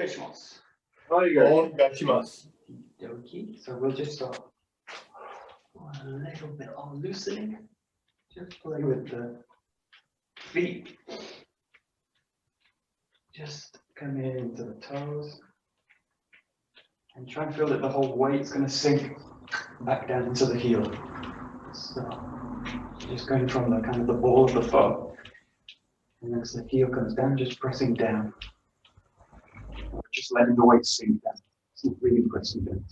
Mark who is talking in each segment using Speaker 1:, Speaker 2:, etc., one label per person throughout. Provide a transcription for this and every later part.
Speaker 1: onegaishimasu.
Speaker 2: Onegaishimasu.
Speaker 1: Okie. So we'll just start a little bit of loosening. Just play with the feet. Just come in into the toes. And try and feel that the whole weight's going to sink back down into the heel. So just going from the kind of the ball of the foot. And as the heel comes down, just pressing down. Just letting the weight sink down. It's not really pressing down.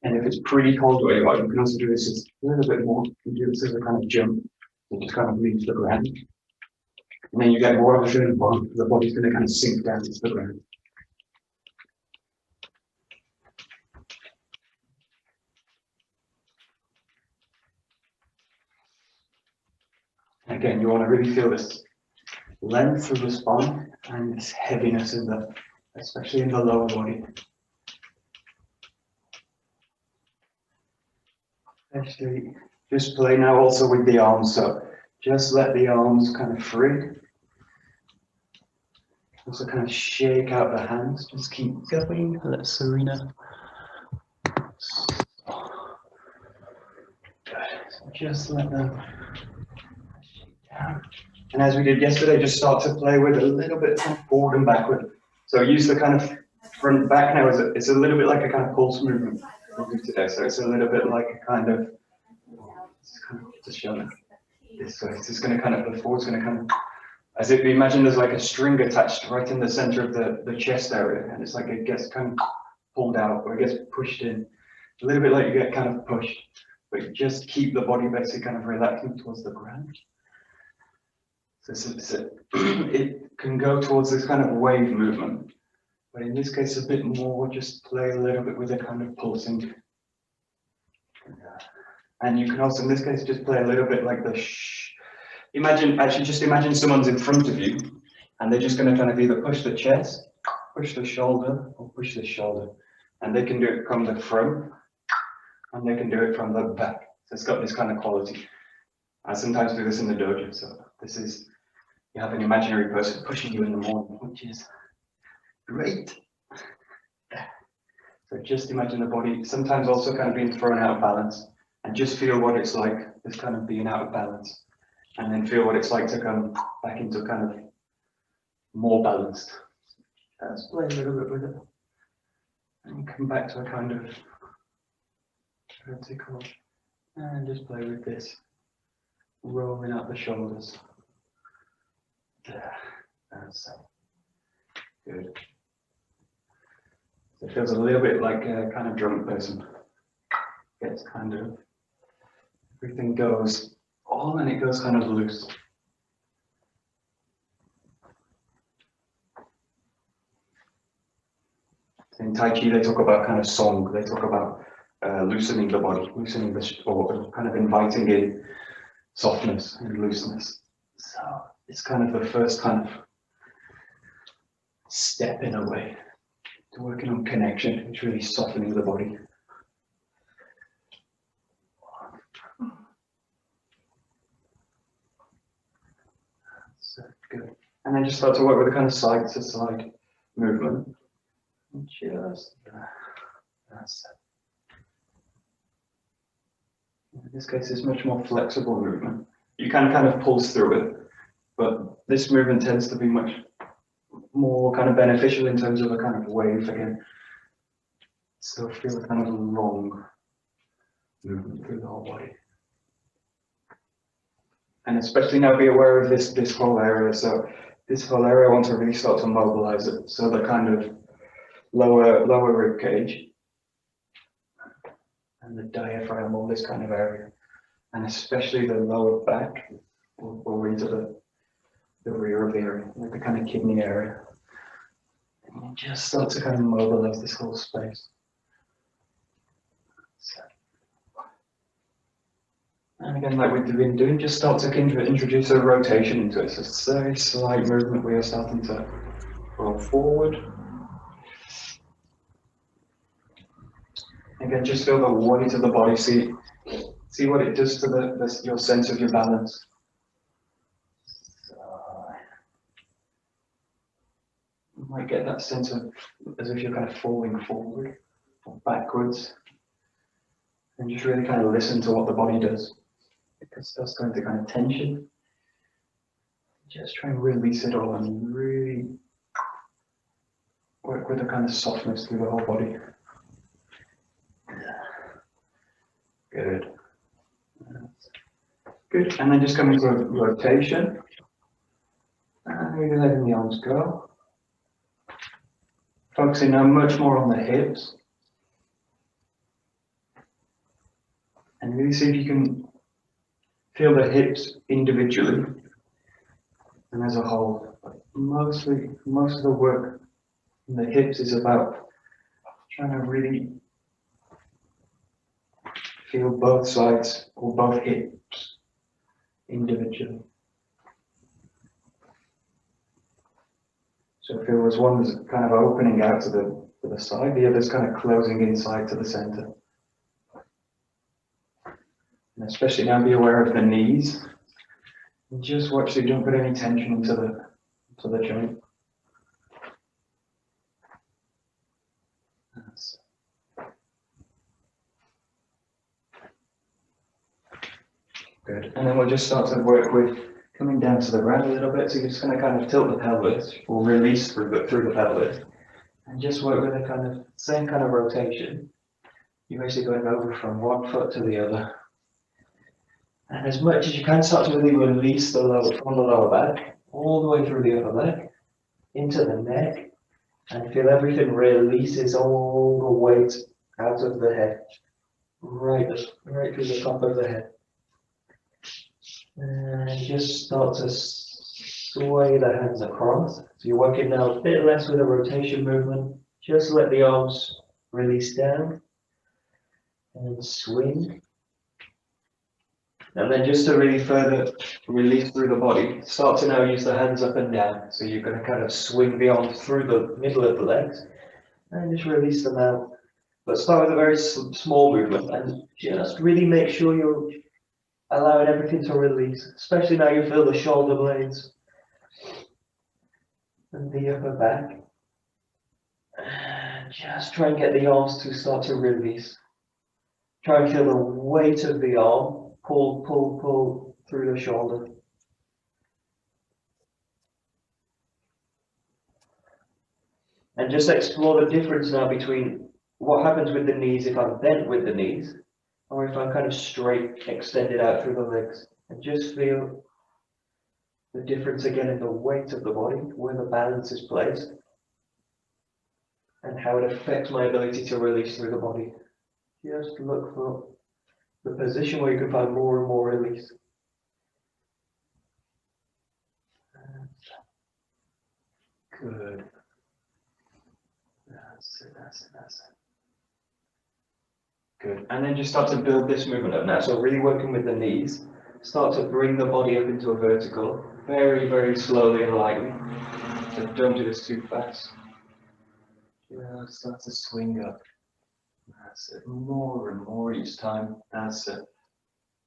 Speaker 1: And if it's pretty cold where you are, you can also do this as a little bit more. You can do this as a kind of jump. It just kind of leaves the ground. And then you get more of a feeling the body's going to kind of sink down into the ground. Again, you want to really feel this length through the spine and this heaviness in the, especially in the lower body. Actually, just play now also with the arms, so just let the arms kind of free. Also kind of shake out the hands, just keep going, let Serena. Good, so just let them shake down. And as we did yesterday, just start to play with a little bit forward and backward. So use the kind of front back now, it's a little bit like a kind of pulse movement we'll do today. So it's a little bit like a kind of, just show me this way. It's just going to kind of, the forward's going to kind of, as if you imagine there's like a string attached right in the center of the chest area, and it's like it gets kind of pulled out or it gets pushed in. A little bit like you get kind of pushed, but you just keep the body basically kind of relaxing towards the ground. So it can go towards this kind of wave movement, but in this case a bit more, just play a little bit with the kind of pulsing. And you can also, in this case, just play a little bit like the shh. Imagine someone's in front of you, and they're just going to kind of either push the chest, push the shoulder, or push the shoulder. And they can do it from the front, and they can do it from the back. So it's got this kind of quality. I sometimes do this in the dojo. So this is, you have an imaginary person pushing you in the morning, which is great. So just imagine the body sometimes also kind of being thrown out of balance, and just feel what it's like, this kind of being out of balance. And then feel what it's like to come back into kind of more balanced. Let's play a little bit with it. And come back to a kind of vertical. And just play with this. Rolling out the shoulders. There. That's it. Good. So it feels a little bit like a kind of drunk person. Gets kind of, everything goes all and it goes kind of loose. In Tai Chi, they talk about kind of song. They talk about loosening the body, loosening the, or kind of inviting in softness and looseness. So it's kind of the first kind of step in a way to working on connection. It's really softening the body. So good. And then just start to work with a kind of side to side movement. Just that's it. In this case, it's much more flexible movement. You can kind of pulse through it, but this movement tends to be much more kind of beneficial in terms of a kind of wave again. So feel a kind of long movement through the whole body. And especially now be aware of this whole area. So this whole area, I want to really start to mobilize it. So the kind of lower rib cage and the diaphragm, all this kind of area. And especially the lower back or into the rear of the area, like the kind of kidney area. And you just start to kind of mobilize this whole space. So. And again, like we've been doing, just start to introduce a rotation into it. So it's a very slight movement. We are starting to roll forward. Again, just feel the weight of the body. See, See what it does to your sense of your balance. So, you might get that sense of as if you're kind of falling forward or backwards. And just really kind of listen to what the body does. If it starts going to kind of tension, just try and release it all and really work with a kind of softness through the whole body. Good. Good. And then just come into a rotation. And maybe letting the arms go. Focusing now much more on the hips. And really see if you can feel the hips individually and as a whole. Most of the work in the hips is about trying to really feel both sides or both hips individually. So feel as one is kind of opening out to the side, the other's kind of closing inside to the center. And especially now be aware of the knees. And just watch so you don't put any tension into the joint. That's good. And then we'll just start to work with coming down to the ground a little bit. So you're just going to kind of tilt the pelvis or release through the pelvis. And just work with a kind of same kind of rotation. You're basically going over from one foot to the other. And as much as you can, start to really release from the lower back, all the way through the upper leg, into the neck, and feel everything releases all the weight out of the head, right through the top of the head. And just start to sway the hands across. So you're working now a bit less with a rotation movement. Just let the arms release down and swing. And then just to really further release through the body, start to now use the hands up and down. So you're going to kind of swing the arms through the middle of the legs and just release them out. But start with a very small movement and just really make sure you're allowing everything to release, especially now you feel the shoulder blades and the upper back. And just try and get the arms to start to release. Try and feel the weight of the arm. Pull through the shoulder. And just explore the difference now between what happens with the knees if I'm bent with the knees, or if I'm kind of straight, extended out through the legs. And just feel the difference again in the weight of the body, where the balance is placed, and how it affects my ability to release through the body. Just look for the position where you can find more and more release. Good. That's it. Good. And then just start to build this movement up now. So really working with the knees. Start to bring the body up into a vertical. Very, very slowly and lightly. So don't do this too fast. Just start to swing up. That's it. More and more each time. That's it.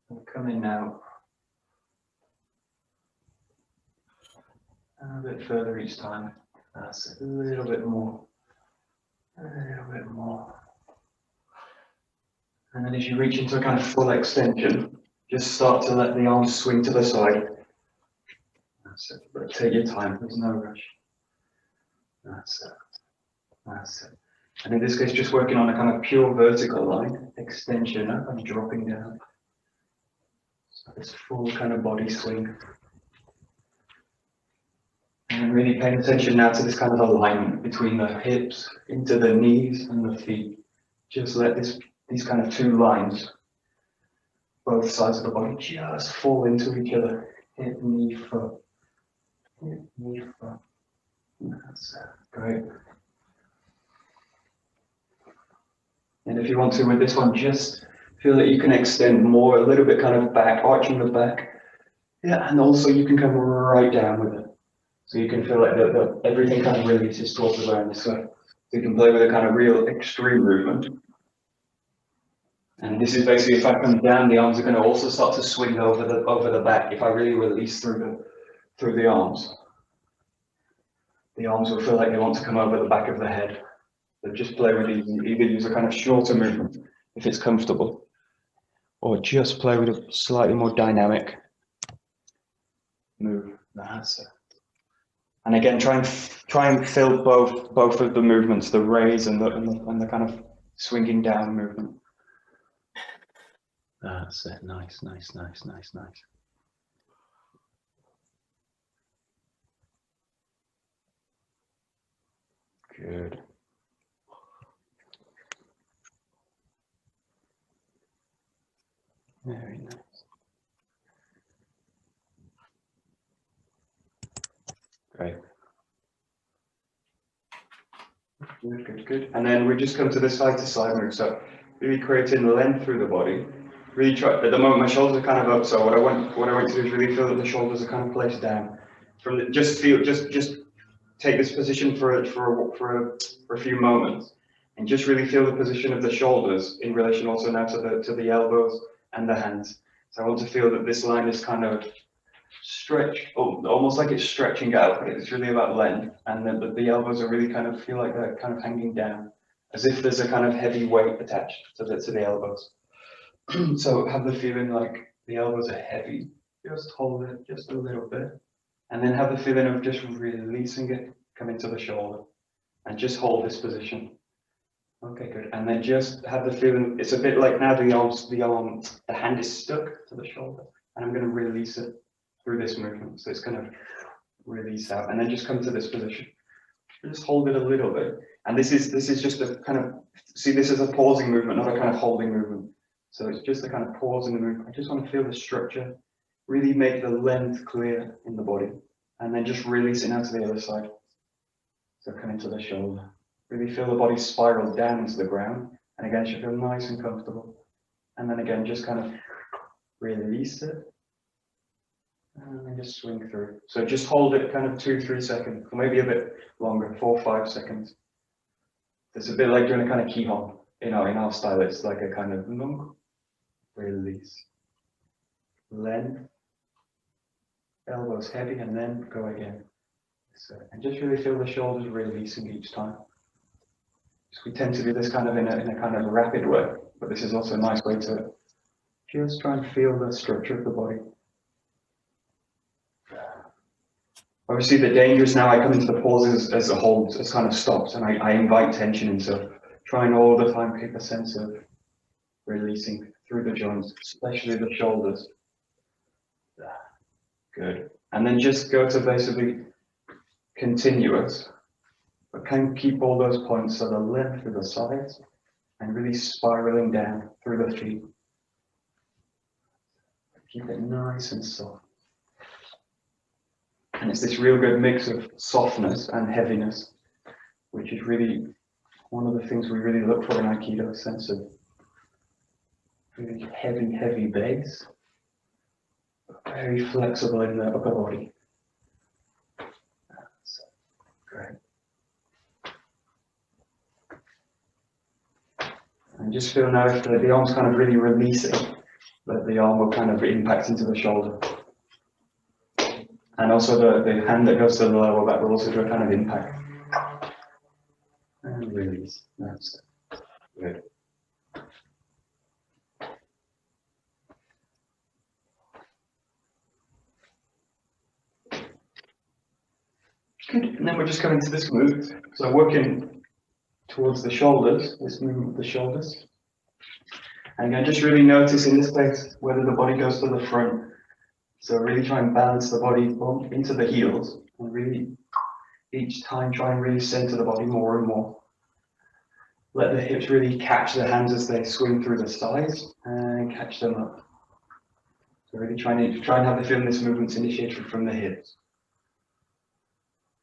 Speaker 1: And come in now. And a bit further each time. That's it. A little bit more. A little bit more. And then as you reach into a kind of full extension, just start to let the arms swing to the side. That's it. But take your time. There's no rush. That's it. That's it. And in this case, just working on a kind of pure vertical line, extension up and dropping down. So this full kind of body swing. And really paying attention now to this kind of alignment between the hips into the knees and the feet. Just let these kind of two lines, both sides of the body, just fall into each other. Hip, knee, foot. Hip, knee, foot. That's it. Great. And if you want to, with this one, just feel that you can extend more, a little bit kind of back, arching the back. Yeah, and also you can come right down with it. So you can feel like everything kind of releases towards the ground. So you can play with a kind of real extreme movement. And this is basically if I come down, the arms are going to also start to swing over the back. If I really release through the arms will feel like they want to come over the back of the head. So just play with these. Either use a kind of shorter movement if it's comfortable, or just play with a slightly more dynamic move. That's it. And again, try and fill both of the movements, the raise and the kind of swinging down movement. That's it. Nice. Good. Very nice. Great. Good. And then we just come to the side to side move. So really creating length through the body. Really try. At the moment, my shoulders are kind of up. So what I want to do is really feel that the shoulders are kind of placed down. Just take this position for a few moments, and just really feel the position of the shoulders in relation also now to the elbows and the hands. So I want to feel that this line is kind of stretch, almost like it's stretching out, but it's really about length, and then the elbows are really kind of feel like they're kind of hanging down, as if there's a kind of heavy weight attached to the elbows. So have the feeling like the elbows are heavy. Just hold it just a little bit, and then have the feeling of just releasing it, coming to the shoulder, and just hold this position. Okay, good. And then just have the feeling, it's a bit like now the hand is stuck to the shoulder, and I'm going to release it through this movement. So it's going to release out, and then just come to this position. Just hold it a little bit. And this is just a kind of, see, this is a pausing movement, not a kind of holding movement. So it's just a kind of pause in the movement. I just want to feel the structure, really make the length clear in the body, and then just release it out to the other side. So come into the shoulder. Really feel the body spiral down into the ground. And again, it should feel nice and comfortable. And then again, just kind of release it. And then just swing through. So just hold it kind of 2-3 seconds, or maybe a bit longer, 4-5 seconds. It's a bit like doing a kind of kihon. In our style, it's like a kind of release. Length. Elbows heavy, and then go again. So, and just really feel the shoulders releasing each time. So we tend to do this kind of in a kind of rapid way, but this is also a nice way to just try and feel the structure of the body. Obviously, the danger is now I come into the pauses as a hold, as kind of stops, and I invite tension in. So trying all the time keep a sense of releasing through the joints, especially the shoulders. Good. And then just go to basically continuous, but can keep all those points so the length through the sides and really spiraling down through the feet. Keep it nice and soft. And it's this real good mix of softness and heaviness, which is really one of the things we really look for in Aikido, a sense of really heavy base, but very flexible in the upper body. So, great. And just feel now if the arm's kind of really releasing, that the arm will kind of impact into the shoulder. And also the hand that goes to the level, that will also do a kind of impact. And release. That's it. Good. Good. And then we're just coming to this move. So working towards the shoulders, this movement of the shoulders. And again, just really notice in this place whether the body goes to the front. So really try and balance the body into the heels, and really each time try and really center the body more and more. Let the hips really catch the hands as they swing through the sides and catch them up. So really try and have the feeling this movement's initiated from the hips.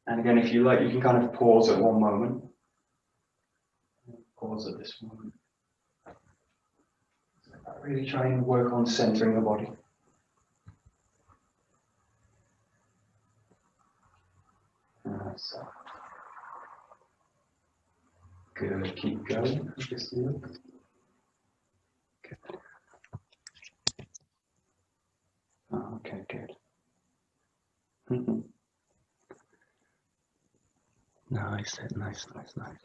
Speaker 1: And again, if you like, you can kind of pause at one moment. Pause at this moment. Really try and work on centering the body. So. Good, keep going. Good. Okay, good. Nice, nice, nice, nice.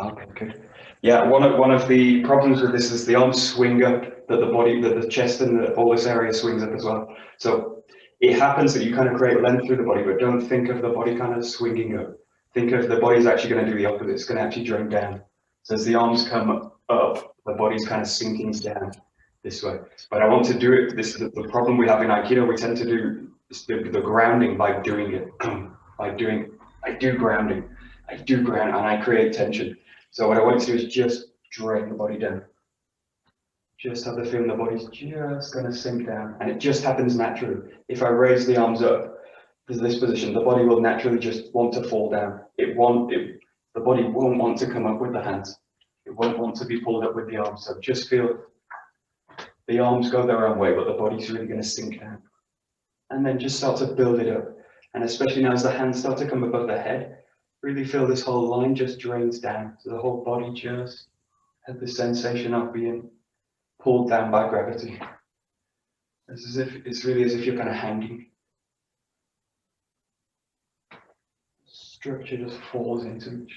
Speaker 1: Okay, good. Yeah, one of the problems with this is the arms swing up, that the chest and all this area swings up as well. So it happens that you kind of create length through the body, but don't think of the body kind of swinging up. Think of the body's actually going to do the opposite. It's going to actually drain down. So as the arms come up, the body's kind of sinking down this way. But I want to do it. This is the problem we have in Aikido. We tend to do the grounding by doing it. I do grounding. I do ground and I create tension. So what I want to do is just drain the body down. Just have the feeling the body's just going to sink down, and it just happens naturally. If I raise the arms up to this position, the body will naturally just want to fall down. The body won't want to come up with the hands. It won't want to be pulled up with the arms. So just feel the arms go their own way, but the body's really going to sink down. And then just start to build it up. And especially now as the hands start to come above the head, really feel this whole line just drains down. So the whole body just has the sensation of being pulled down by gravity. It's really as if you're kind of hanging. Structure just falls into each.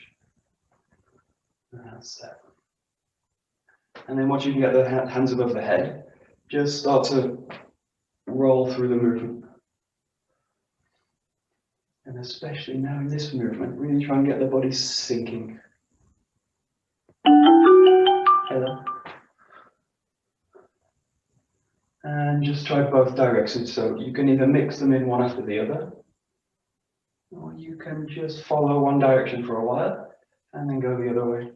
Speaker 1: That's it. And then once you can get the hands above the head, just start to roll through the movement. And especially now in this movement, really try and get the body sinking. Hello. And just try both directions. So you can either mix them in one after the other, or you can just follow one direction for a while and then go the other way.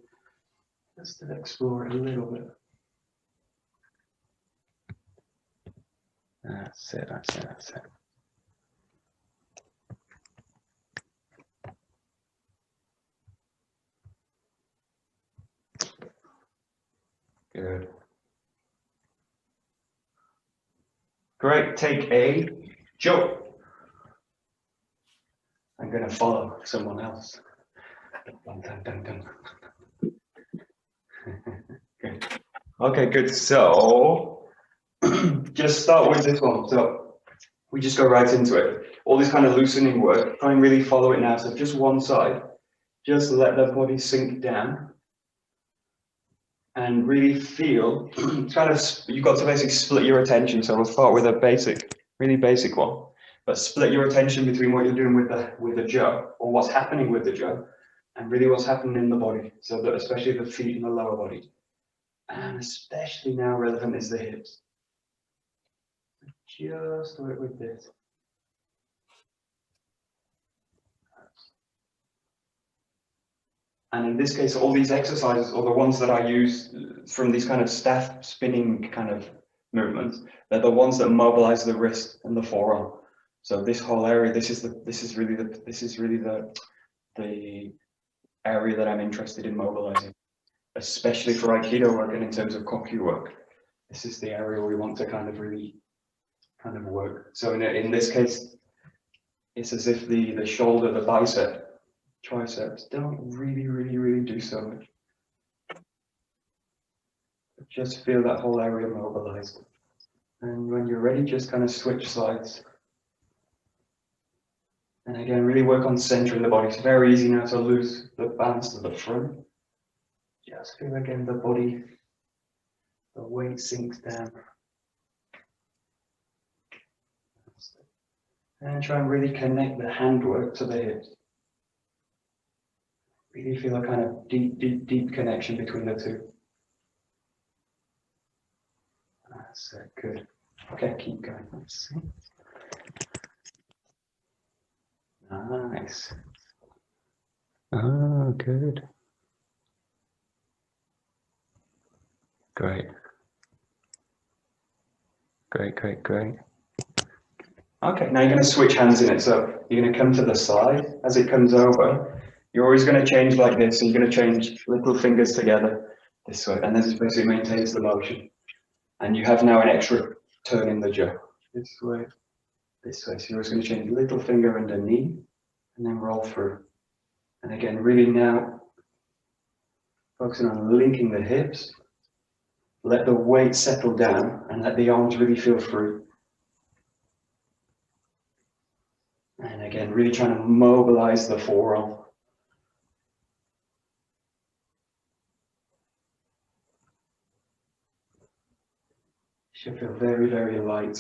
Speaker 1: Just to explore it a little bit. That's it, that's it, that's it. Good. Great, take a jump. I'm going to follow someone else. Dun, dun, dun, dun. Good. Okay, good. So just start with this one. So we just go right into it. All this kind of loosening work, try and really follow it now. So just one side, just let the body sink down. And really feel, kind of, you've got to basically split your attention. So we'll start with a really basic one. But split your attention between what you're doing with the jaw, or what's happening with the jaw, and really what's happening in the body. So that especially the feet and the lower body. And especially now relevant is the hips. Just do it with this. And in this case, all these exercises, or the ones that I use from these kind of staff spinning kind of movements, they're the ones that mobilize the wrist and the forearm. So this whole area, this is really the area that I'm interested in mobilizing, especially for Aikido work and in terms of Kokyu work. This is the area we want to kind of really work. So in this case, it's as if the shoulder, the bicep, triceps don't really do so much. But just feel that whole area mobilized. And when you're ready, just kind of switch sides. And again, really work on centering the body. It's very easy now to lose the balance to the front. Just feel again the body, the weight sinks down. And try and really connect the handwork to the hips. Really feel a kind of deep connection between the two. That's good. Okay, keep going. Let's see. Nice. Oh, good. Great. Great. Okay, now you're going to switch hands in it. So you're going to come to the side. As it comes over, you're always going to change like this. So you're going to change little fingers together this way. And this basically maintains the motion. And you have now an extra turn in the jaw. This way. So you're always going to change little finger and a knee. And then roll through. And again, really now, Focusing on linking the hips. Let the weight settle down and let the arms really feel free. And again, really trying to mobilize the forearm. Should feel very, very light.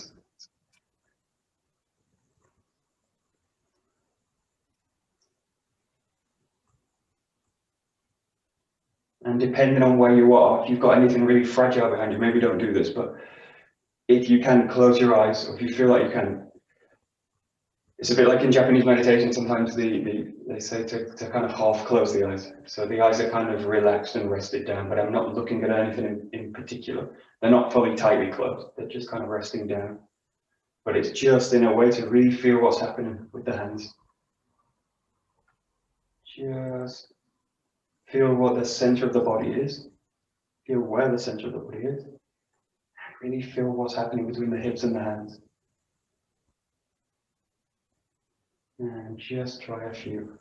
Speaker 1: And depending on where you are, if you've got anything really fragile behind you, maybe don't do this, but if you can close your eyes, or if you feel like you can, it's a bit like in Japanese meditation, sometimes they say to kind of half close the eyes. So the eyes are kind of relaxed and rested down, but I'm not looking at anything in particular. They're not fully tightly closed, they're just kind of resting down. But it's just in a way to really feel what's happening with the hands. Just feel what the center of the body is. Feel where the center of the body is. Really feel what's happening between the hips and the hands. And just try a few.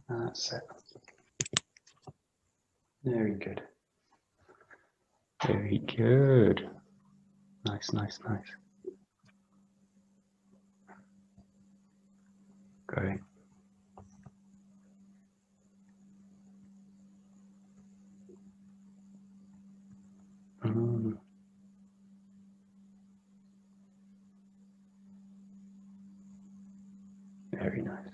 Speaker 1: That's it. Very good. Very good. Nice, nice, nice. Great. Very nice.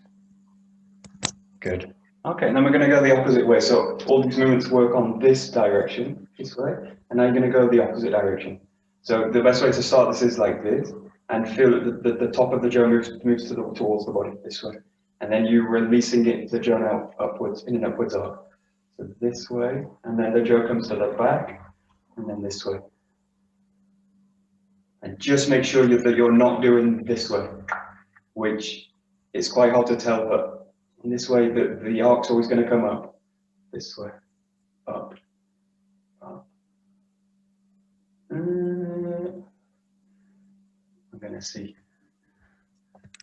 Speaker 1: Good. Okay, and then we're going to go the opposite way. So all these movements work on this direction, this way, and now you're going to go the opposite direction. So the best way to start this is like this, and feel that the top of the jaw moves towards the body this way, and then you releasing it, the jaw now upwards, in an upwards arc. So this way, and then the jaw comes to the back, and then this way. And just make sure that you're not doing this way, which it's quite hard to tell, but in this way, the arc's always going to come up. This way, up, up. I'm going to see.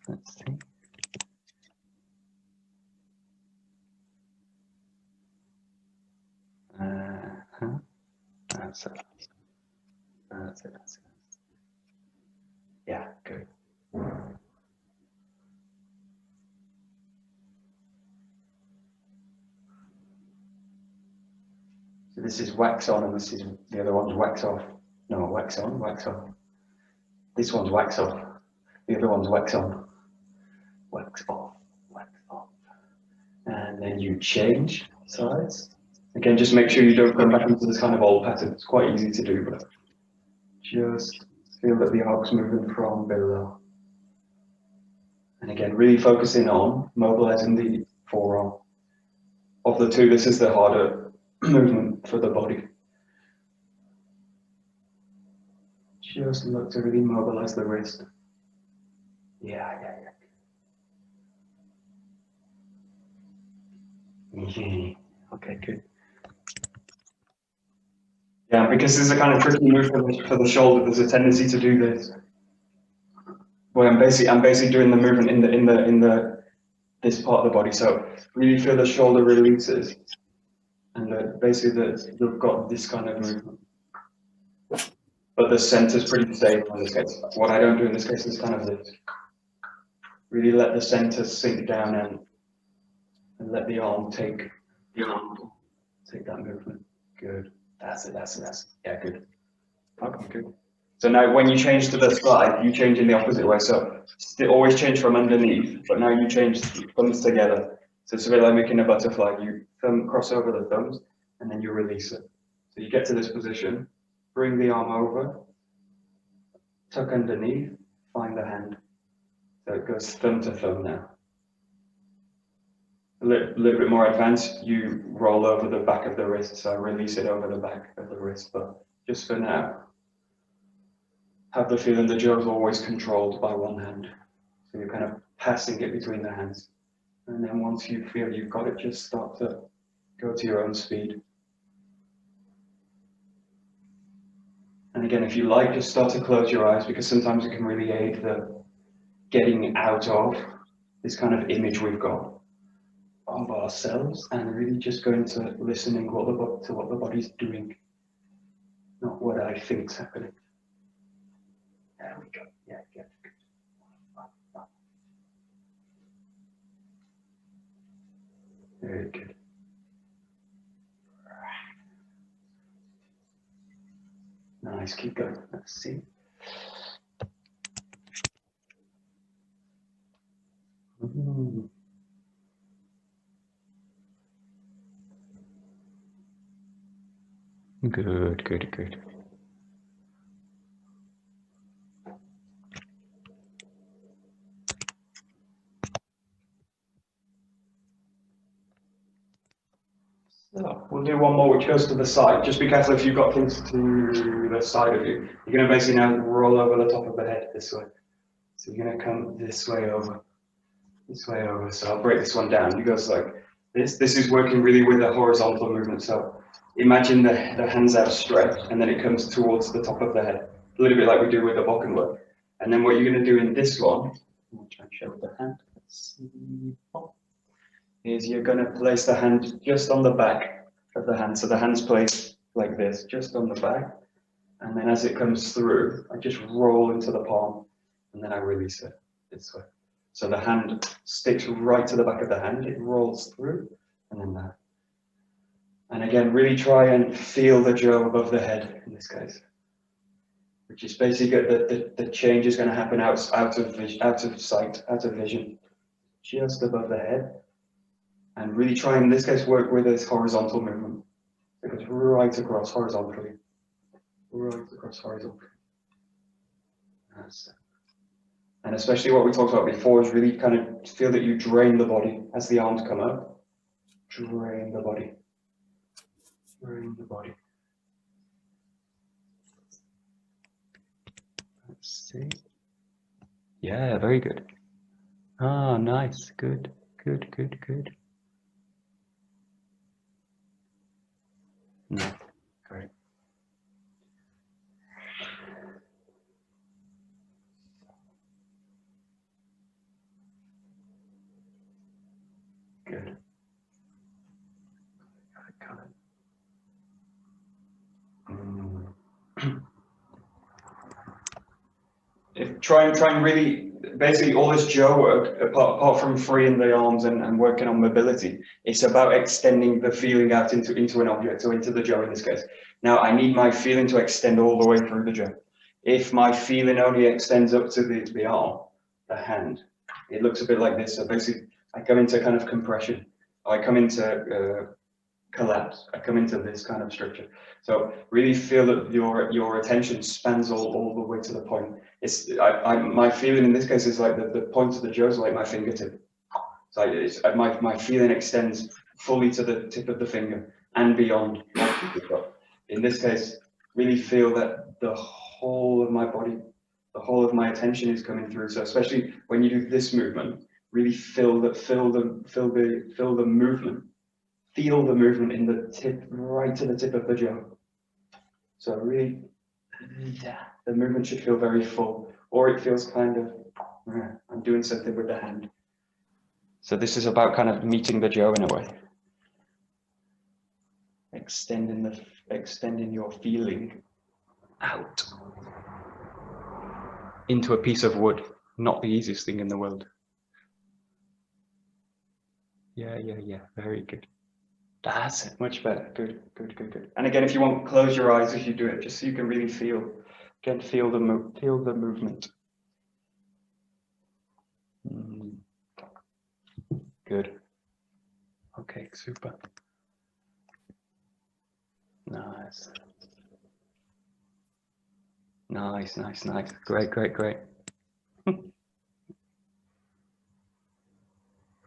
Speaker 1: Let's see. That's it. That's it. That's it. Yeah, good. So this is wax on, and this is the other one's wax off. No, wax on, wax off. This one's wax off. The other one's wax on, wax off, wax off. And then you change sides. Again, just make sure you don't go back into this kind of old pattern. It's quite easy to do, but just feel that the arc's moving from below. And again, really focusing on mobilizing the forearm. Of the two, this is the harder movement for the body. Just look to really mobilize the wrist. Yeah. Okay, good. Yeah, because this is a kind of tricky move for the shoulder. There's a tendency to do this. Well, I'm basically doing the movement in this part of the body. So really feel the shoulder releases, and basically you've got this kind of movement. But the center's pretty stable in this case. What I don't do in this case is kind of this. Really let the center sink down and let the arm take that movement. Good. That's it. Yeah, good. Okay, good. So now when you change to the side, you change in the opposite way. So still always change from underneath, but now you change the thumbs together. So it's a bit like making a butterfly. You cross over the thumbs and then you release it. So you get to this position, bring the arm over, tuck underneath, find the hand. So it goes thumb to thumb now. A little bit more advanced, you roll over the back of the wrist, so release it over the back of the wrist. But just for now, have the feeling the jaw is always controlled by one hand. So you're kind of passing it between the hands. And then once you feel you've got it, just start to go to your own speed. And again, if you like, just start to close your eyes, because sometimes it can really aid the getting out of this kind of image we've got of ourselves and really just go into listening to what the body's doing, not what I think's happening. There we go. Yeah, good. Very good. Nice, keep going. Let's see. Good, good, good. So we'll do one more, which goes to the side. Just be careful if you've got things to the side of you. You're going to basically now roll over the top of the head this way. So you're going to come this way over. This way over. So I'll break this one down. It goes like this. This is working really with a horizontal movement. So imagine the hands outstretched and then it comes towards the top of the head. A little bit like we do with the Bokken work. And then what you're going to do in this one, I'll try and show the hand. Let's see. Is you're going to place the hand just on the back of the hand. So the hand's placed like this, just on the back. And then as it comes through, I just roll into the palm and then I release it this way. So the hand sticks right to the back of the hand, it rolls through, and then that. And again, really try and feel the jaw above the head in this case, which is basically the change is going to happen out of sight, out of vision, just above the head. And really try in this case work with this horizontal movement. It goes right across horizontally, right across horizontally. That's it. And especially what we talked about before is really kind of feel that you drain the body as the arms come up. Drain the body. Drain the body. Let's see. Yeah, very good. Ah, nice. Good, good, good, good. No, great. Good. Got it. Try and really, basically all this jaw work, apart from freeing the arms and working on mobility, it's about extending the feeling out into an object, so into the jaw in this case. Now I need my feeling to extend all the way through the jaw. If my feeling only extends up to the arm, the hand, it looks a bit like this. So basically I come into kind of compression, I come into collapse, I come into this kind of structure. So really feel that your attention spans all the way to the point. It's my feeling in this case is like the point of the jaw is like my fingertip. So my feeling extends fully to the tip of the finger and beyond. In this case, really feel that the whole of my body, the whole of my attention is coming through. So especially when you do this movement, really feel the movement. Feel the movement in the tip, right to the tip of the jaw. So really, the movement should feel very full, or it feels kind of, I'm doing something with the hand. So this is about kind of meeting the jaw in a way. Extending your feeling out into a piece of wood, not the easiest thing in the world. Yeah, very good. That's it, much better. Good, good, good, good. And again, if you want, close your eyes as you do it, just so you can really feel the movement. Good. Okay, super. Nice. Nice. Great.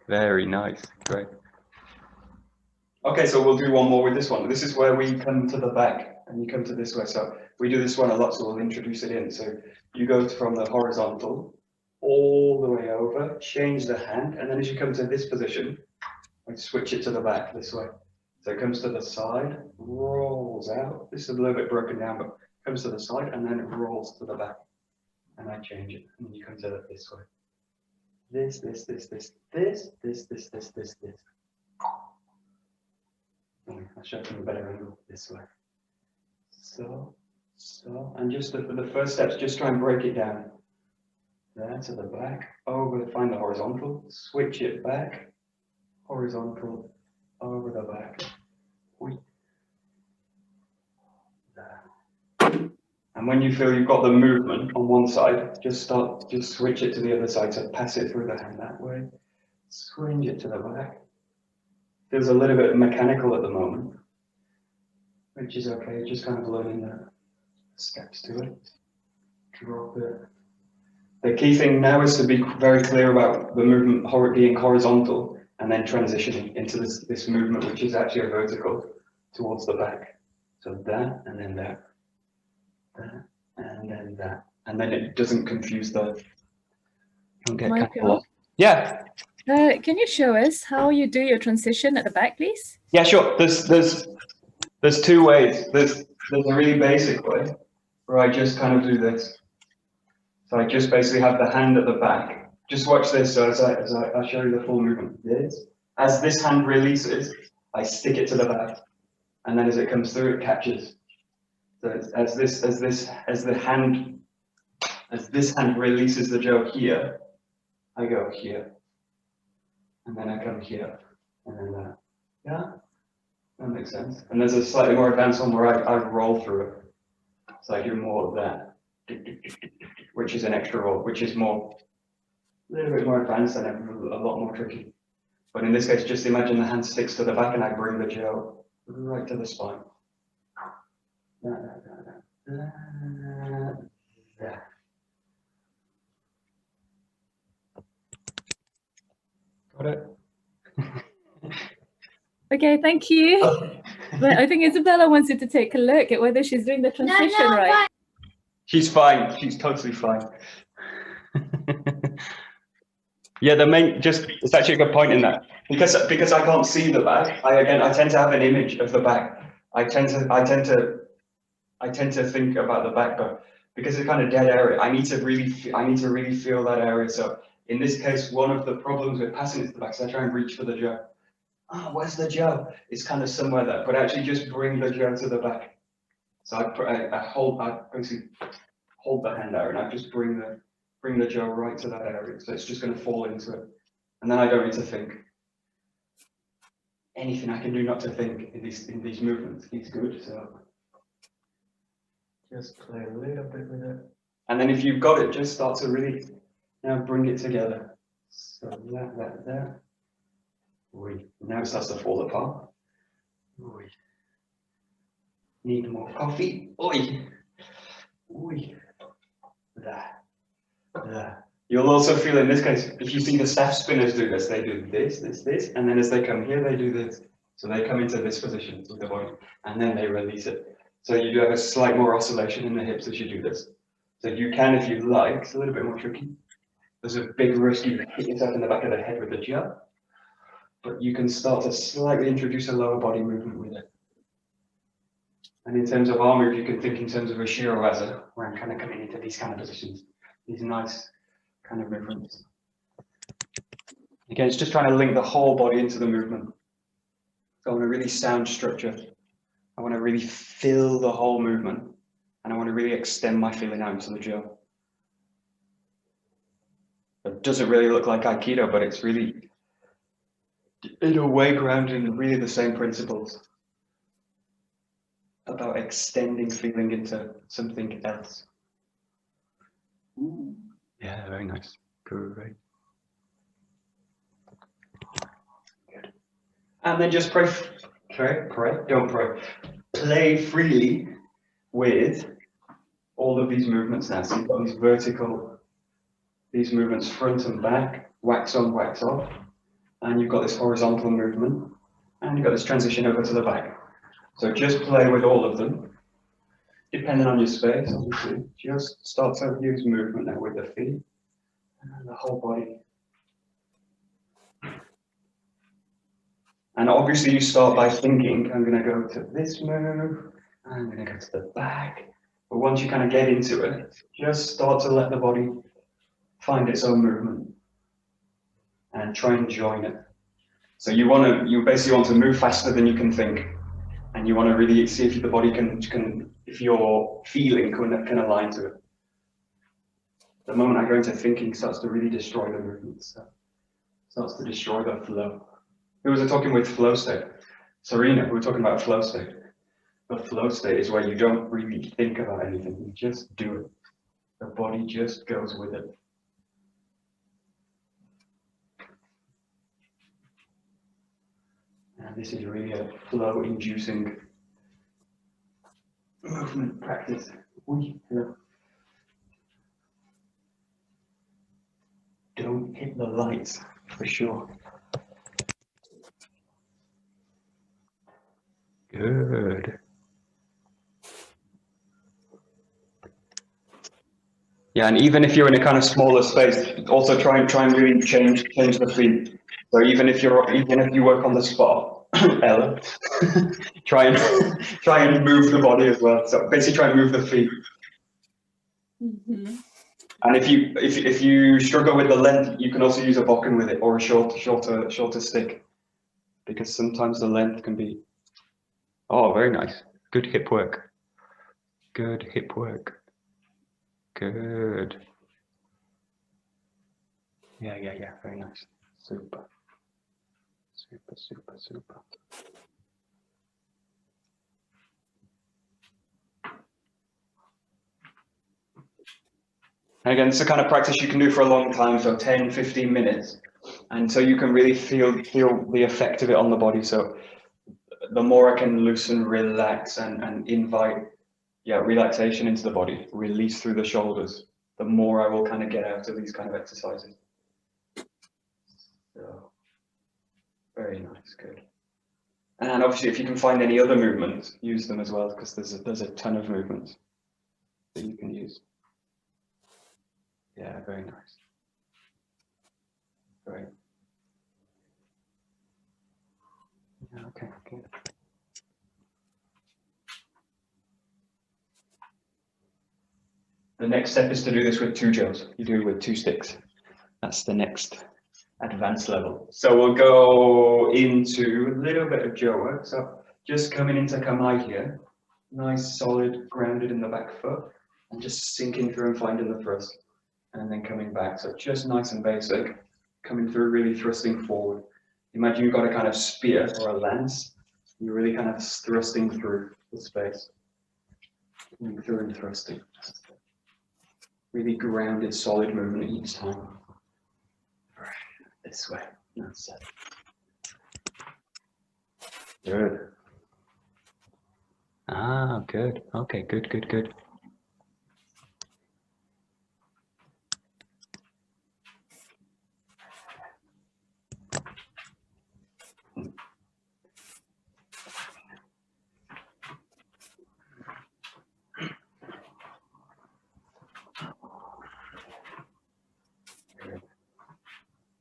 Speaker 1: Very nice. Great. Okay, so we'll do one more with this one. This is where we come to the back and you come to this way. So we do this one a lot, so we'll introduce it in. So you go from the horizontal all the way over, change the hand, and then as you come to this position, I switch it to the back this way. So it comes to the side, rolls out. This is a little bit broken down, but comes to the side and then it rolls to the back. And I change it, and you come to it this way. This. I'll show from a better angle this way. So, and just for the first steps, just try and break it down. There to the back, over, find the horizontal, switch it back, horizontal, over the back. There. And when you feel you've got the movement on one side, just switch it to the other side. So pass it through the hand that way, swing it to the back. Feels a little bit mechanical at the moment, which is okay, just kind of learning the steps to it. Drop it. The key thing now is to be very clear about the movement being horizontal and then transitioning into this movement, which is actually a vertical towards the back. So that, and then that, and then that. And then it doesn't confuse the... Don't get
Speaker 3: Michael?
Speaker 1: Yeah.
Speaker 3: Can you show us how you do your transition at the back, please?
Speaker 1: Yeah, sure. There's two ways. There's a really basic way where I just kind of do this. So I just basically have the hand at the back. Just watch this. So as I show you the full movement. As this hand releases, I stick it to the back, and then as it comes through, it catches. So as this hand releases the jaw here, I go here, and then I come here, and then that. Yeah, that makes sense. And there's a slightly more advanced one where I roll through it. So I do more of that, which is an extra roll, which is more, a little bit more advanced and a lot more tricky. But in this case, just imagine the hand sticks to the back and I bring the jaw right to the spine. Got it?
Speaker 3: Okay, thank you. But I think Isabella wants you to take a look at whether she's doing the transition right.
Speaker 1: She's fine. She's totally fine. Yeah, it's actually a good point in that because I can't see the back. I tend to have an image of the back. I tend to think about the back, but because it's kind of dead area, I need to really feel that area. So in this case, one of the problems with passing it to the back is I try and reach for the jaw. Oh, where's the jaw? It's kind of somewhere there, but actually just bring the jaw to the back. So I basically hold the hand out and I just bring the jaw right to that area. So it's just going to fall into it. And then I don't need to think. Anything I can do not to think in these movements is good. So just play a little bit with it. And then if you've got it, just start to really now bring it together. So that. Now it starts to fall apart. Need more coffee. There. You'll also feel in this case, if you see the staff spinners do this, they do this, and then as they come here, they do this. So they come into this position with the body, and then they release it. So you do have a slight more oscillation in the hips as you do this. So you can, if you like, it's a little bit more tricky. There's a big risk you hit yourself in the back of the head with the jaw, but you can start to slightly introduce a lower body movement with it. And in terms of arm move, you can think in terms of a Shirowaza, where I'm kind of coming into these kind of positions, these nice kind of movements. Again, it's just trying to link the whole body into the movement. So I want a really sound structure. I want to really feel the whole movement, and I want to really extend my feeling out into the jaw. It doesn't really look like Aikido, but it's really, in a way, grounded in really the same principles about extending feeling into something else. Ooh. Yeah, very nice. Great. Good. And then just pray, don't pray. Play freely with all of these movements now. So you've got these movements front and back, wax on, wax off. And you've got this horizontal movement. And you've got this transition over to the back. So just play with all of them. Depending on your space, obviously. Just start to use movement now with the feet and the whole body. And obviously you start by thinking, I'm going to go to this move, I'm going to go to the back. But once you kind of get into it, just start to let the body find its own movement and try and join it. So you basically want to move faster than you can think. And you want to really see if the body can if your feeling can align to it. The moment I go into thinking starts to really destroy the movement, so starts to destroy the flow. Who was I talking with flow state? Serena, we were talking about flow state. The flow state is where you don't really think about anything, you just do it. The body just goes with it. And this is really a flow-inducing movement practice. Don't hit the lights, for sure. Good. Yeah, and even if you're in a kind of smaller space, also try and really change the feet. So even if you work on the spot, Ella, try and move the body as well. So basically, try and move the feet.
Speaker 3: Mm-hmm.
Speaker 1: And if you struggle with the length, you can also use a bokken with it or a shorter stick, because sometimes the length can be. Oh, very nice. Good hip work. Good hip work. Good. Yeah. Very nice. Super. And again, it's the kind of practice you can do for a long time, so 10, 15 minutes. And so you can really feel the effect of it on the body. So the more I can loosen, relax, and invite relaxation into the body, release through the shoulders, the more I will kind of get out of these kind of exercises. So, very nice, good. And obviously, if you can find any other movements, use them as well, because there's a ton of movements that you can use. Yeah, very nice. Great. Yeah, okay, good. The next step is to do this with 2 Joes. You do it with 2 sticks. That's the next advanced level. So we'll go into a little bit of Joe work. So just coming into Kamai here, nice, solid, grounded in the back foot, and just sinking through and finding the thrust, and then coming back. So just nice and basic, coming through, really thrusting forward. Imagine you've got a kind of spear or a lance. You're really kind of thrusting through the space, coming through and thrusting. Really grounded, solid movement each time. This way. That's it. Good. Ah, good. Okay, good.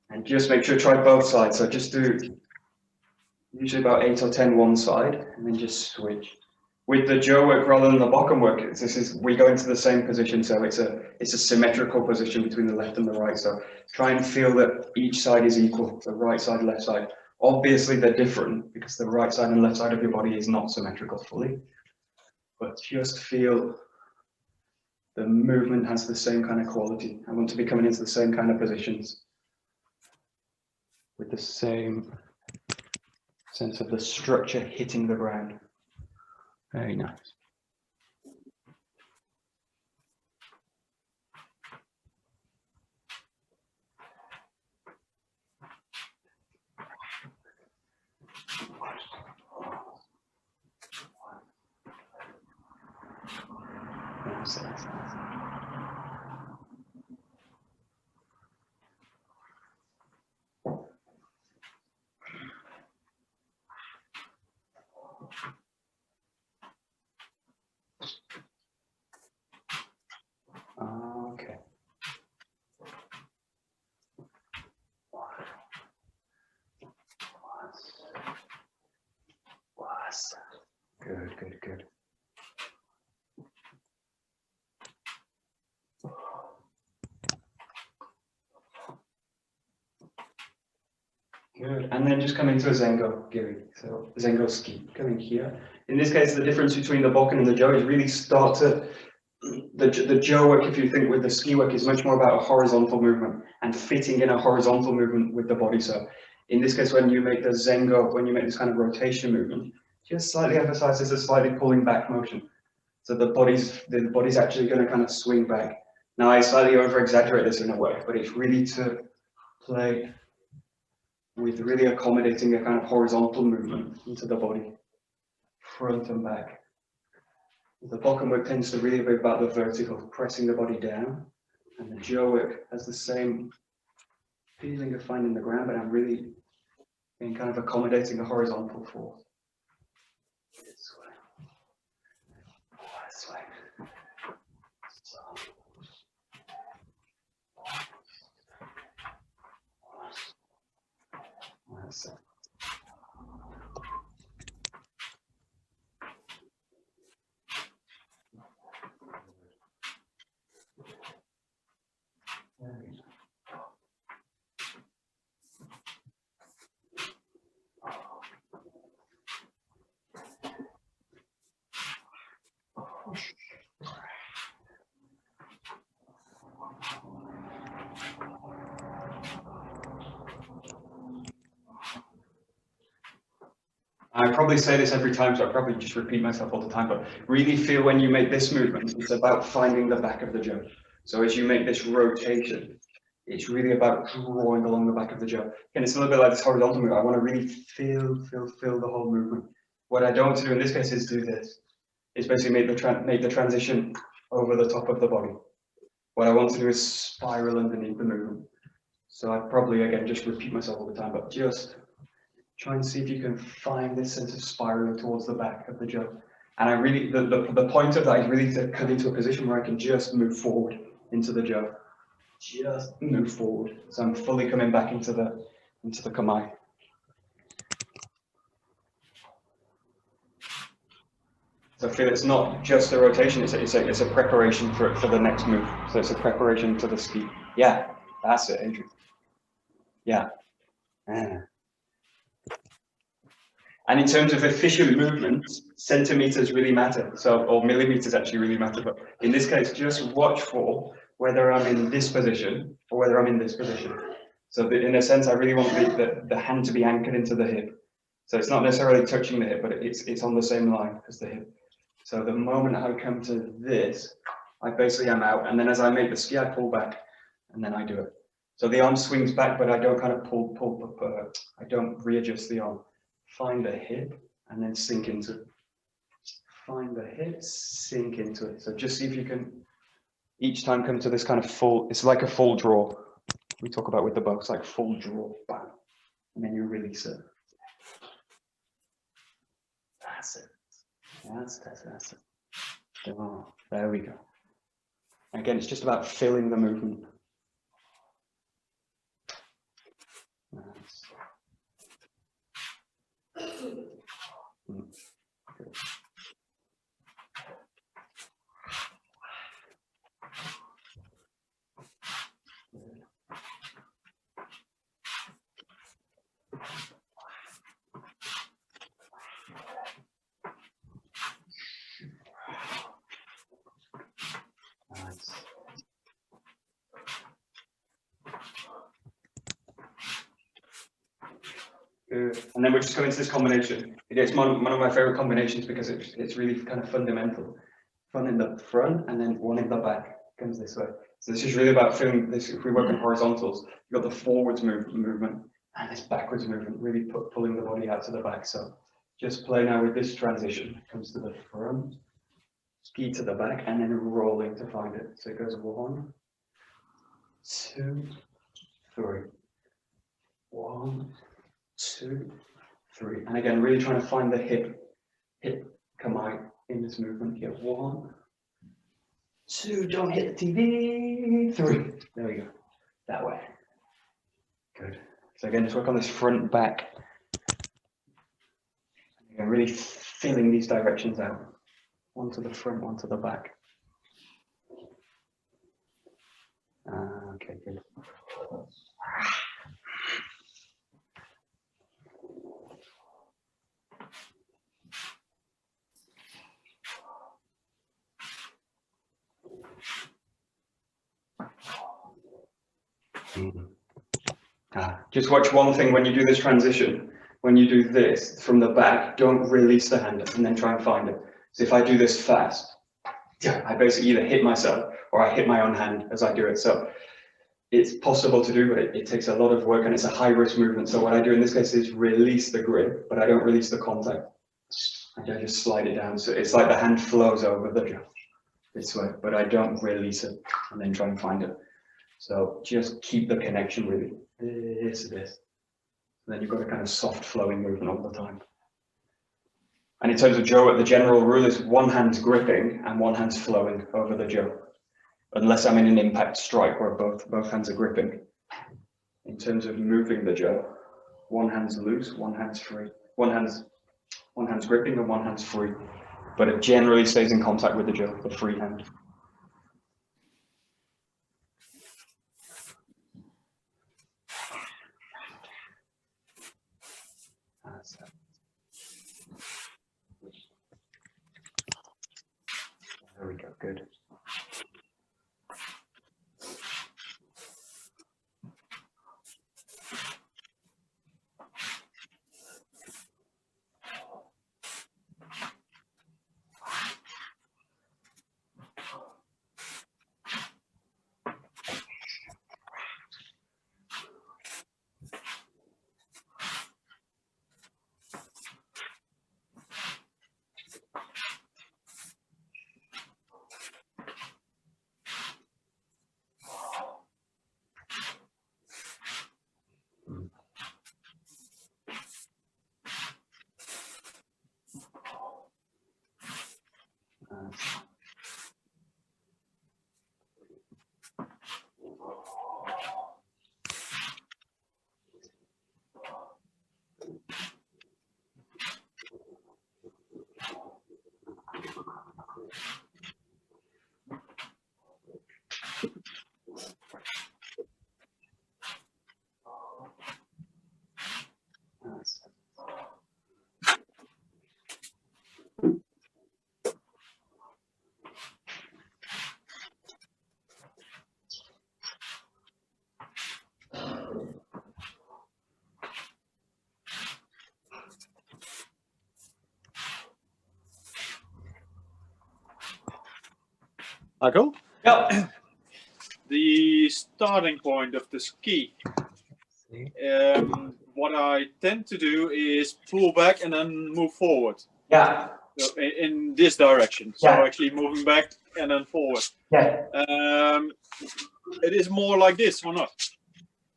Speaker 1: And just make sure try both sides. So just do usually about 8 or 10 one side, and then just switch. With the Joe work rather than the bokken work, we go into the same position, so it's a symmetrical position between the left and the right. So try and feel that each side is equal, the right side, left side. Obviously they're different because the right side and left side of your body is not symmetrical fully, but just feel the movement has the same kind of quality. I want to be coming into the same kind of positions with the same sense of the structure hitting the ground. Very nice. Okay. Good. Good. And then just come into a Zengo giri. So Zengo ski, coming here. In this case, the difference between the Bokken and the Jo is really start to, the Jo work, if you think with the ski work, is much more about a horizontal movement and fitting in a horizontal movement with the body. So in this case, when you make the Zengo, when you make this kind of rotation movement, just slightly emphasize this as slightly pulling back motion. So the body's actually going to kind of swing back. Now I slightly over exaggerate this in a way, but it's really to play with really accommodating a kind of horizontal movement into the body, front and back. The Bokken work tends to really be about the vertical, pressing the body down, and the Jo work has the same feeling of finding the ground, but I'm really being kind of accommodating a horizontal force. This way, this way. So. That's it. I probably say this every time, so I probably just repeat myself all the time, but really feel when you make this movement, it's about finding the back of the Jo. So as you make this rotation, it's really about drawing along the back of the Jo. And it's a little bit like this horizontal move. I want to really feel the whole movement. What I don't want to do in this case is do this. It's basically make the transition over the top of the body. What I want to do is spiral underneath the movement. So I'd probably, again, just repeat myself all the time, but just try and see if you can find this sense of spiraling towards the back of the Jo. And I really, the point of that is really to come into a position where I can just move forward into the Jo. Just move forward. So I'm fully coming back into the Kamae. So I feel it's not just a rotation, it's a preparation for the next move. So it's a preparation to the ski. Yeah, that's it, Adrian. Yeah. And in terms of efficient movements, centimeters really matter. So, or millimeters actually really matter. But in this case, just watch for whether I'm in this position or whether I'm in this position. So in a sense, I really want the hand to be anchored into the hip. So it's not necessarily touching the hip, but it's on the same line as the hip. So the moment I come to this, I basically am out. And then as I make the ski, I pull back and then I do it. So the arm swings back, but I don't kind of I don't readjust the arm. Find the hip and then sink into it. Find the hip, sink into it. So just see if you can each time come to this kind of full, it's like a full draw. We talk about with the bow, it's like full draw, bam. And then you release it. That's it. That's it. Oh, there we go. Again, it's just about filling the movement. Nice. Good. Nice. Good. And then we're just going into this combination. It's one of my favorite combinations because it's really kind of fundamental. One in the front and then one in the back comes this way. So this is really about feeling this. If we work on horizontals, you've got the forwards movement and this backwards movement, really pulling the body out to the back. So just play now with this transition. It comes to the front, ski to the back, and then rolling to find it. So it goes 1, 2, 3. 1, 2, 3. And again, really trying to find the hip kamae in this movement here. 1, 2, don't hit the TV. 3. There we go. That way. Good. So again, just work on this front back. Again, really filling these directions out. One to the front, one to the back. Okay, good. Just watch one thing when you do this transition. When you do this from the back, don't release the hand and then try and find it. So if I do this fast, I basically either hit myself or I hit my own hand as I do it. So it's possible to do, but it takes a lot of work and it's a high risk movement. So what I do in this case is release the grip, but I don't release the contact. I just slide it down. So it's like the hand flows over the jaw this way, but I don't release it and then try and find it. So just keep the connection really. This. And then you've got a kind of soft flowing movement all the time. And in terms of jaw, the general rule is one hand's gripping and one hand's flowing over the jaw. Unless I'm in an impact strike where both hands are gripping. In terms of moving the jaw, one hand's loose, one hand's free. One hand's gripping and one hand's free. But it generally stays in contact with the jaw, the free hand. There we go, good.
Speaker 2: Marco?
Speaker 1: Yeah.
Speaker 2: The starting point of the ski. What I tend to do is pull back and then move forward.
Speaker 1: Yeah.
Speaker 2: So in this direction. So
Speaker 1: Yeah.
Speaker 2: actually moving back and then forward.
Speaker 1: Yeah.
Speaker 2: It is more like this or not?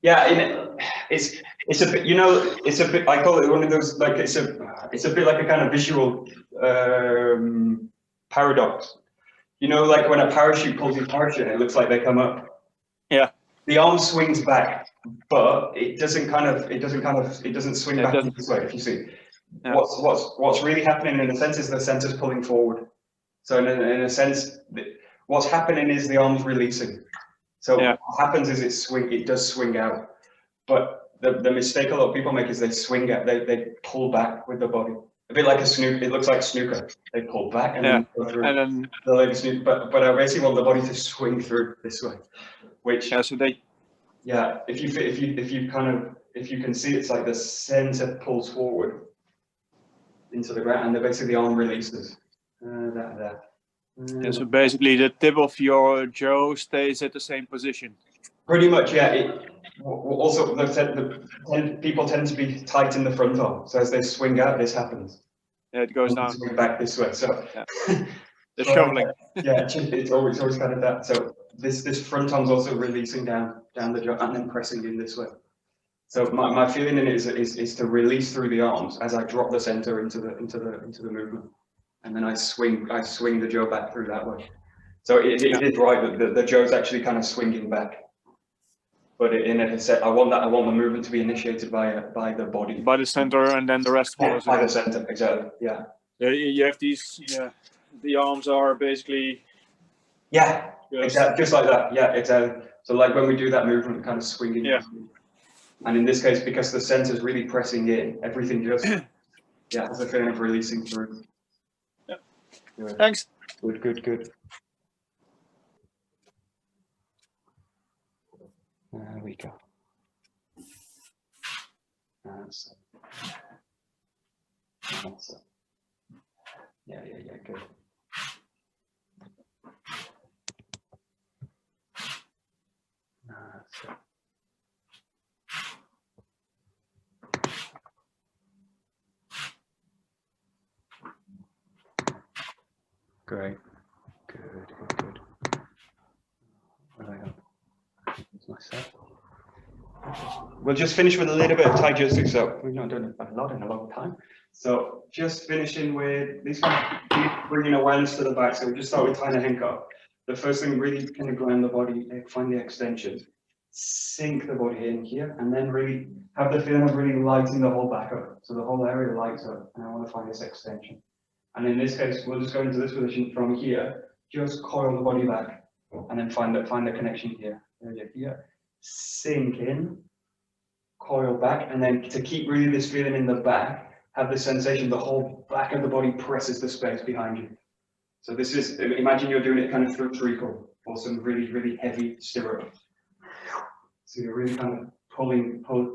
Speaker 1: Yeah, it's a bit, you know, it's a bit, I call it one of those, like it's a bit like a kind of visual paradox. You know, like when a parachute pulls your parachute, it looks like they come up.
Speaker 2: Yeah.
Speaker 1: The arm swings back, but it doesn't swing back this way, if you see.
Speaker 2: Yeah.
Speaker 1: What's really happening in a sense is the center's pulling forward. So in a sense, what's happening is the arm's releasing. So what happens is it does swing out. But the mistake a lot of people make is they swing out, they pull back with the body. A bit like a snooker, it looks like snooker. They pull back and then go through.
Speaker 2: And then
Speaker 1: the leg snooker, but I basically want the body to swing through this way. Which
Speaker 2: so they
Speaker 1: if you can see, it's like the center pulls forward into the ground and basically the arm releases.
Speaker 2: so basically the tip of your jaw stays at the same position.
Speaker 1: Pretty much, yeah. Also, people tend to be tight in the front arm, so as they swing out, this happens.
Speaker 2: Yeah, it goes down.
Speaker 1: Swing back this way, so.
Speaker 2: The shoveling.
Speaker 1: Yeah, it's always kind of that. So this front arm's also releasing down the jaw and then pressing in this way. So my feeling in it is to release through the arms as I drop the center into the movement, and then I swing the jaw back through that way. So it is right that the jaw's actually kind of swinging back. But I want the movement to be initiated by the body.
Speaker 2: By the center, and then the rest follows.
Speaker 1: By the center, exactly. Yeah.
Speaker 2: You have these. Yeah, the arms are basically.
Speaker 1: Yeah. Exactly. Just like that. Yeah. Exactly. So like when we do that movement, kind of swinging.
Speaker 2: Yeah.
Speaker 1: And in this case, because the center is really pressing in, everything just has a feeling of releasing through.
Speaker 2: Yeah. Thanks.
Speaker 1: Good. There we go. That's it. That's it. Yeah, good. That's it. Great. Good. What have I got? That's myself. We'll just finish with a little bit of Thai jiu-jitsu. So we've not done a lot in a long time. So just finishing with these kind of bringing awareness to the back. So we just start with tying a henko. The first thing, really kind of ground the body, find the extension, sink the body in here, and then really have the feeling of really lighting the whole back up. So the whole area lights up, and I want to find this extension. And in this case, we'll just go into this position from here, just coil the body back, and then find the connection here. Here, sink in, coil back, and then to keep really this feeling in the back, have the sensation the whole back of the body presses the space behind you. So this is, imagine you're doing it kind of through treacle or some really heavy stirrup. So you're really kind of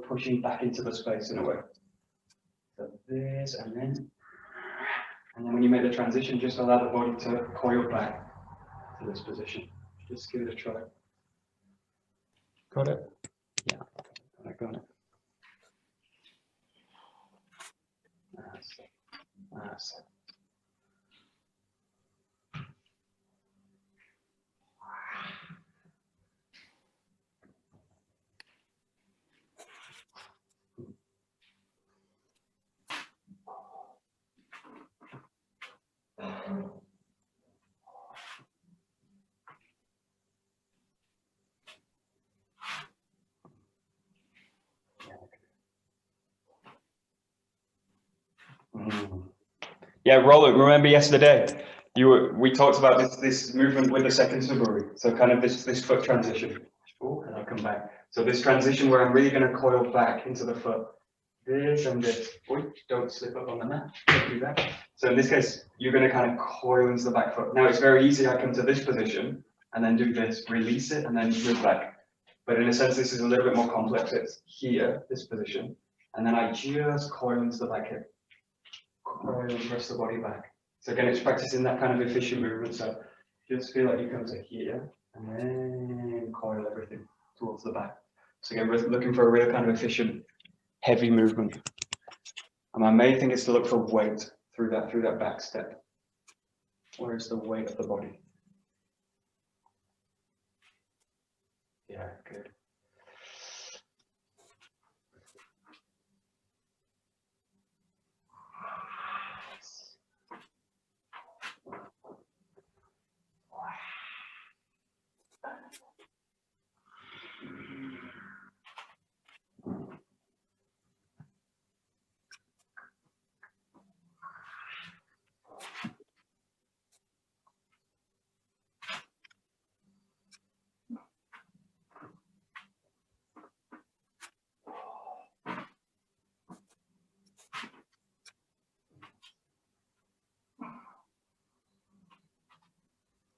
Speaker 1: pushing back into the space in a way. So this, and then when you make the transition, just allow the body to coil back to this position. Just give it a try. Got it? Yeah, I got it. That's it. That's it. Yeah, Roland, remember yesterday we talked about this movement with the second suburi. So kind of this foot transition. Oh, and I'll come back. So this transition where I'm really going to coil back into the foot. This and this. Oh, don't slip up on the mat. Don't do that. So in this case, you're going to kind of coil into the back foot. Now it's very easy. I come to this position and then do this, release it, and then move back. But in a sense, this is a little bit more complex. It's here, this position, and then I just coil into the back hip. Coil and press the body back. So again, it's practicing that kind of efficient movement. So just feel like you come to here and then coil everything towards the back. So again, we're looking for a real kind of efficient, heavy movement. And my main thing is to look for weight through that back step. Where is the weight of the body? Yeah, good.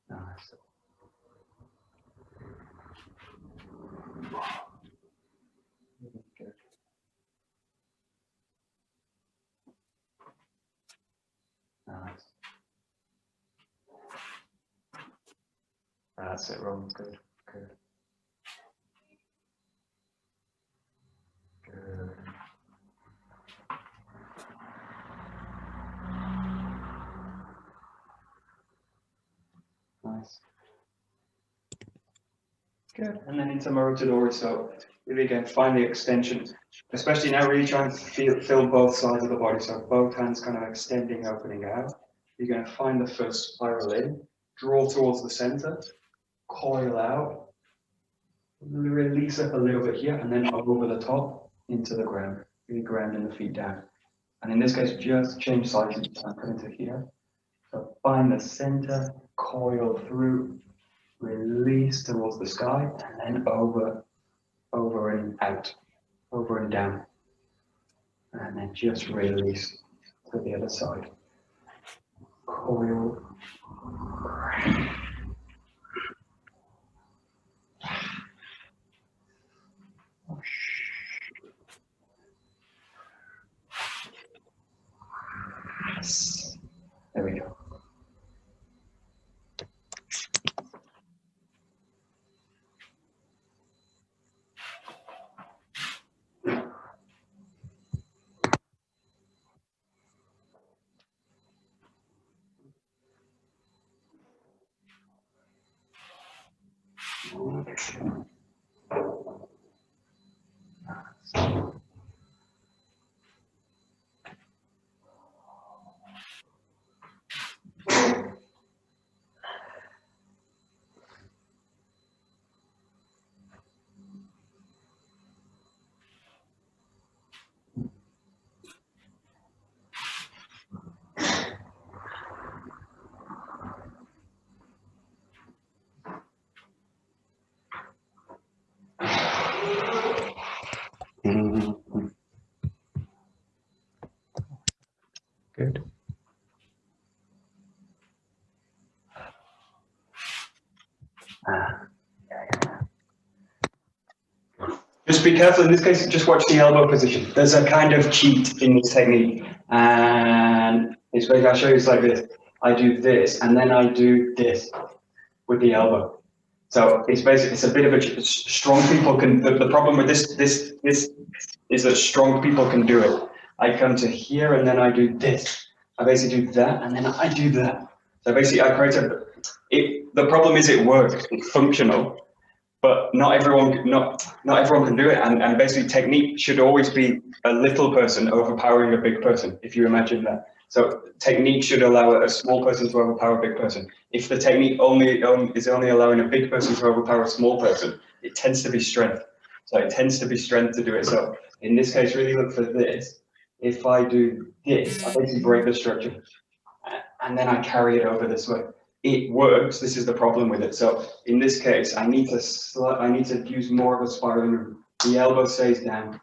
Speaker 1: Nice. Good. Nice. That's it, Ron. Good. Good. Good. Nice. Good. And then into Marotadori. So really again, find the extension. Especially now really try and fill both sides of the body. So both hands kind of extending, opening out. You're going to find the first spiral in, draw towards the center, coil out, release up a little bit here, and then over the top into the ground. Really grounding the feet down. And in this case, just change sides and put into here. So find the center, coil through, release towards the sky, and then over and out, over and down. And then just release to the other side. Coil. Good. Just be careful in this case, just watch the elbow position. There's a kind of cheat in this technique. And it's basically, I'll show you, it's like this. I do this, and then I do this with the elbow. So it's basically, it's a bit of a, strong people can, the problem with this is that strong people can do it. I come to here and then I do this. I basically do that and then I do that. So basically I create the problem is it works, it's functional, but not everyone can do it. And basically technique should always be a little person overpowering a big person, if you imagine that. So technique should allow a small person to overpower a big person. If the technique is only allowing a big person to overpower a small person, it tends to be strength. So it tends to be strength to do it. So in this case, really look for this. If I do this, I basically break the structure and then I carry it over this way. It works. This is the problem with it. So in this case, I need to use more of a spiral move. The elbow stays down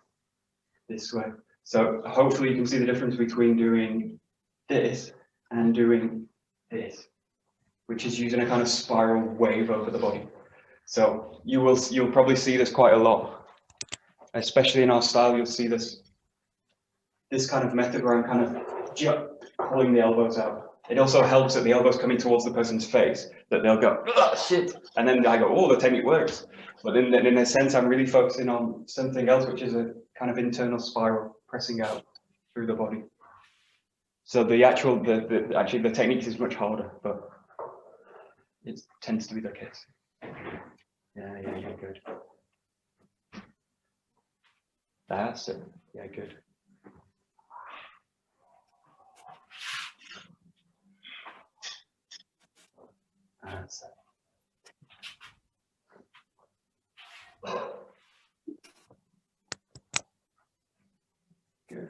Speaker 1: this way. So hopefully you can see the difference between doing this and doing this, which is using a kind of spiral wave over the body. So you'll probably see this quite a lot, especially in our style. You'll see this kind of method where I'm kind of pulling the elbows out. It also helps that the elbows coming towards the person's face, that they'll go, oh, shit, and then I go, oh, the technique works. But in a sense, I'm really focusing on something else, which is a kind of internal spiral pressing out through the body. So actually the technique is much harder, but it tends to be the case. Yeah, good. That's it. Yeah, good. That's it. Good.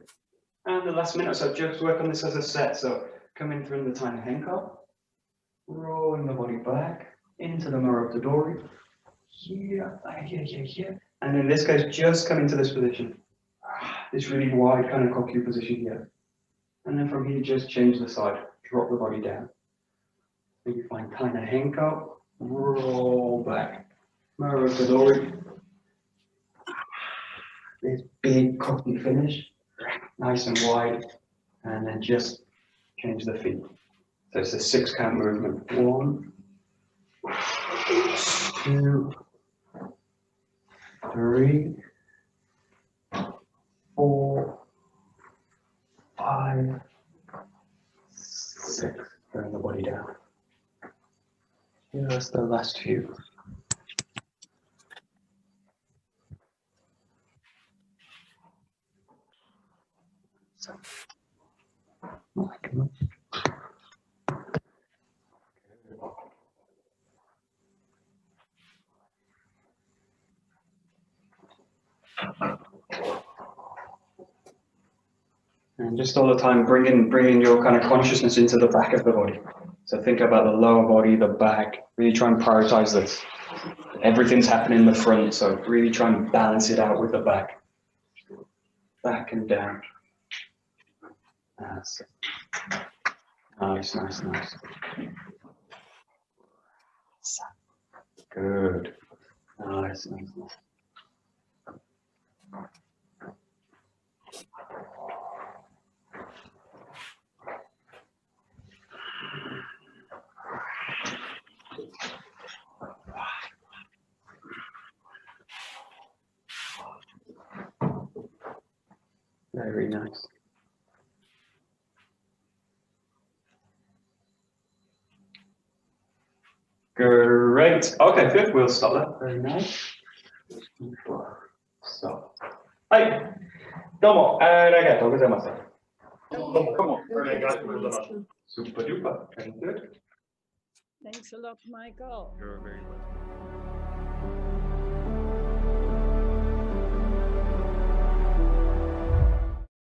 Speaker 1: And the last minute or so, just work on this as a set. So coming through the tiny henko, rolling the body back into the Martialarts. Here. And in this case, just come into this position. This really wide kind of cocky position here. And then from here, just change the side, drop the body down. Then you find kind of henko, roll back. Martialarts. This big cocky finish, nice and wide. And then just change the feet. So it's a 6 count movement. 1, 2, 3, 4, 5, 6. Bring the body down. Just the last few. So, and just all the time, bringing your kind of consciousness into the back of the body. So think about the lower body, the back. Really try and prioritize this. Everything's happening in the front, so really try and balance it out with the back. Back and down. That's it. Nice. Good. Nice. Very nice. Great. Great. Okay, good. We'll stop that. Very nice. Stop. はい。どうも、ありがとうございます。
Speaker 2: Come on.
Speaker 1: Super duper. Very good.
Speaker 4: Thanks a lot, Michael.
Speaker 5: You're very welcome.